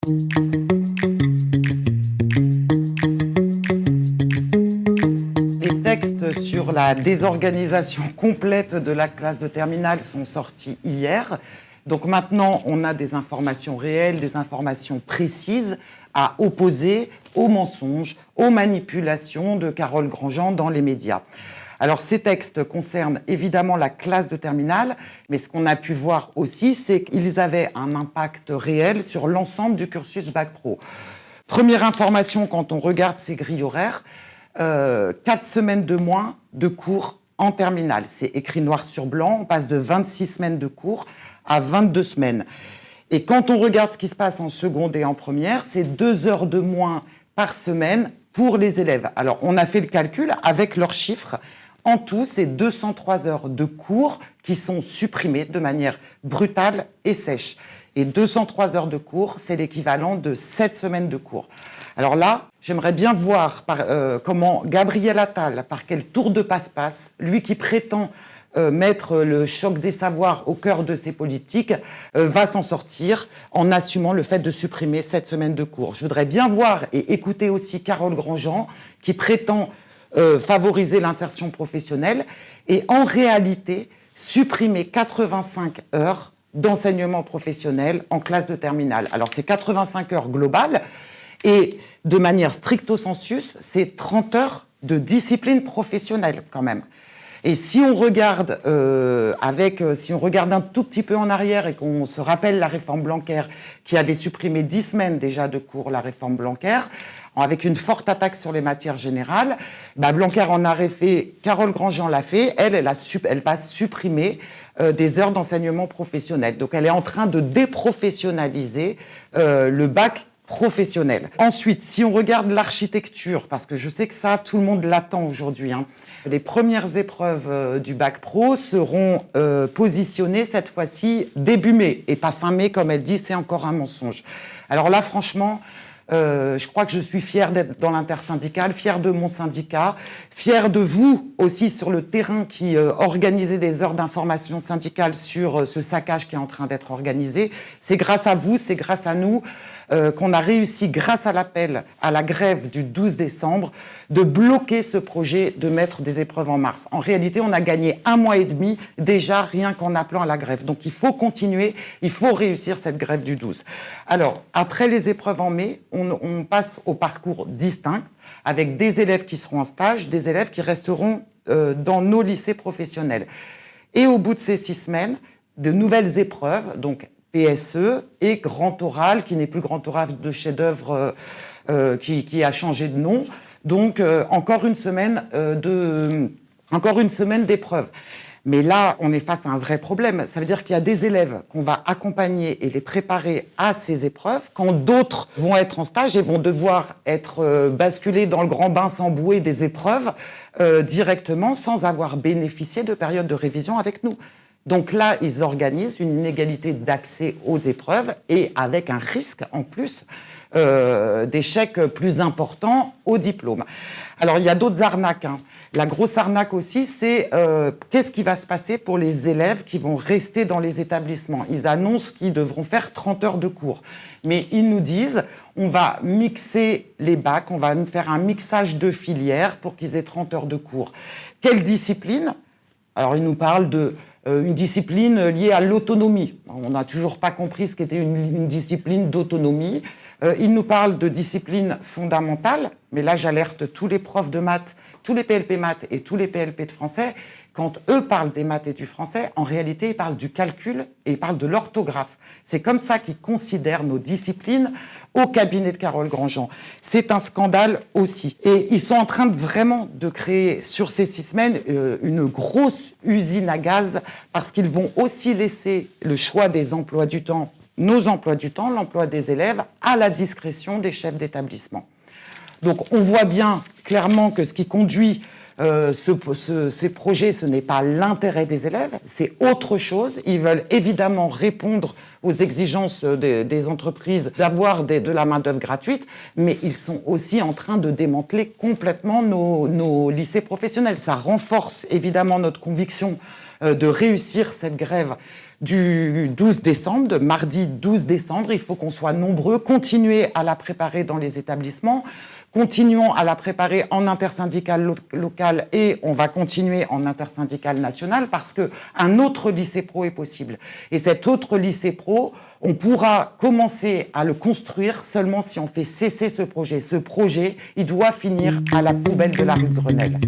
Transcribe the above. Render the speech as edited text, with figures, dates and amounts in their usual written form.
Les textes sur la désorganisation complète de la classe de terminale sont sortis hier. Donc maintenant, on a des informations réelles, des informations précises à opposer aux mensonges, aux manipulations de Carole Grandjean dans les médias. Alors ces textes concernent évidemment la classe de terminale, mais ce qu'on a pu voir aussi, c'est qu'ils avaient un impact réel sur l'ensemble du cursus Bac Pro. Première information, quand on regarde ces grilles horaires, 4 semaines de moins de cours en terminale. C'est écrit noir sur blanc, on passe de 26 semaines de cours à 22 semaines. Et quand on regarde ce qui se passe en seconde et en première, c'est 2 heures de moins par semaine pour les élèves. Alors, on a fait le calcul avec leurs chiffres. En tout, c'est 203 heures de cours qui sont supprimées de manière brutale et sèche. Et 203 heures de cours, c'est l'équivalent de 7 semaines de cours. Alors là, j'aimerais bien voir comment Gabriel Attal, par quel tour de passe-passe, lui qui prétend mettre le choc des savoirs au cœur de ses politiques, va s'en sortir en assumant le fait de supprimer 7 semaines de cours. Je voudrais bien voir et écouter aussi Carole Grandjean, qui prétend favoriser l'insertion professionnelle et en réalité supprimer 85 heures d'enseignement professionnel en classe de terminale. Alors c'est 85 heures globales et de manière stricto sensus, c'est 30 heures de discipline professionnelle quand même. Et si on regarde si on regarde un tout petit peu en arrière et qu'on se rappelle la réforme Blanquer qui avait supprimé 10 semaines déjà de cours, la réforme Blanquer, avec une forte attaque sur les matières générales, Blanquer en a fait, Carole Grandjean l'a fait, elle va supprimer des heures d'enseignement professionnel. Donc elle est en train de déprofessionnaliser le bac professionnel. Ensuite, si on regarde l'architecture, parce que je sais que ça, tout le monde l'attend aujourd'hui, les premières épreuves du bac pro seront positionnées cette fois-ci début mai et pas fin mai, comme elle dit, c'est encore un mensonge. Alors là, franchement, je crois que je suis fière d'être dans l'intersyndicale, fière de mon syndicat, fière de vous aussi sur le terrain qui organisez des heures d'information syndicale sur ce saccage qui est en train d'être organisé. C'est grâce à vous, c'est grâce à nous qu'on a réussi, grâce à l'appel à la grève du 12 décembre, de bloquer ce projet de mettre des épreuves en mars. En réalité, on a gagné 1 mois et demi déjà rien qu'en appelant à la grève. Donc il faut continuer, il faut réussir cette grève du 12. Alors, après les épreuves en mai, on passe au parcours distinct avec des élèves qui seront en stage, des élèves qui resteront dans nos lycées professionnels. Et au bout de ces 6 semaines, de nouvelles épreuves, donc PSE et grand oral, qui n'est plus grand oral de chef-d'œuvre, qui a changé de nom. Donc, encore une semaine d'épreuves. Mais là, on est face à un vrai problème. Ça veut dire qu'il y a des élèves qu'on va accompagner et les préparer à ces épreuves, quand d'autres vont être en stage et vont devoir être basculés dans le grand bain sans bouée des épreuves directement, sans avoir bénéficié de périodes de révision avec nous. Donc là, ils organisent une inégalité d'accès aux épreuves et avec un risque en plus d'échec plus important au diplôme. Alors, il y a d'autres arnaques. La grosse arnaque aussi, c'est qu'est-ce qui va se passer pour les élèves qui vont rester dans les établissements. Ils annoncent qu'ils devront faire 30 heures de cours. Mais ils nous disent, on va mixer les bacs, on va faire un mixage de filières pour qu'ils aient 30 heures de cours. Quelle discipline ? Alors, ils nous parlent une discipline liée à l'autonomie. On n'a toujours pas compris ce qu'était une discipline d'autonomie. Ils nous parlent de discipline fondamentale, mais là j'alerte tous les profs de maths, tous les PLP maths et tous les PLP de français. Quand eux parlent des maths et du français, en réalité ils parlent du calcul et ils parlent de l'orthographe. C'est comme ça qu'ils considèrent nos disciplines au cabinet de Carole Grandjean. C'est un scandale aussi. Et ils sont en train vraiment de créer sur ces 6 semaines une grosse usine à gaz parce qu'ils vont aussi laisser le choix des emplois du temps, nos emplois du temps, l'emploi des élèves, à la discrétion des chefs d'établissement. Donc on voit bien clairement que ce qui conduit ces projets, ce n'est pas l'intérêt des élèves, c'est autre chose. Ils veulent évidemment répondre aux exigences des entreprises d'avoir de la main-d'œuvre gratuite, mais ils sont aussi en train de démanteler complètement nos lycées professionnels. Ça renforce évidemment notre conviction de réussir cette grève du 12 décembre, de mardi 12 décembre. Il faut qu'on soit nombreux, continuer à la préparer dans les établissements, continuons à la préparer en intersyndicale local et on va continuer en intersyndicale nationale parce qu'un autre lycée pro est possible. Et cet autre lycée pro, on pourra commencer à le construire seulement si on fait cesser ce projet. Ce projet, il doit finir à la poubelle de la rue de Grenelle.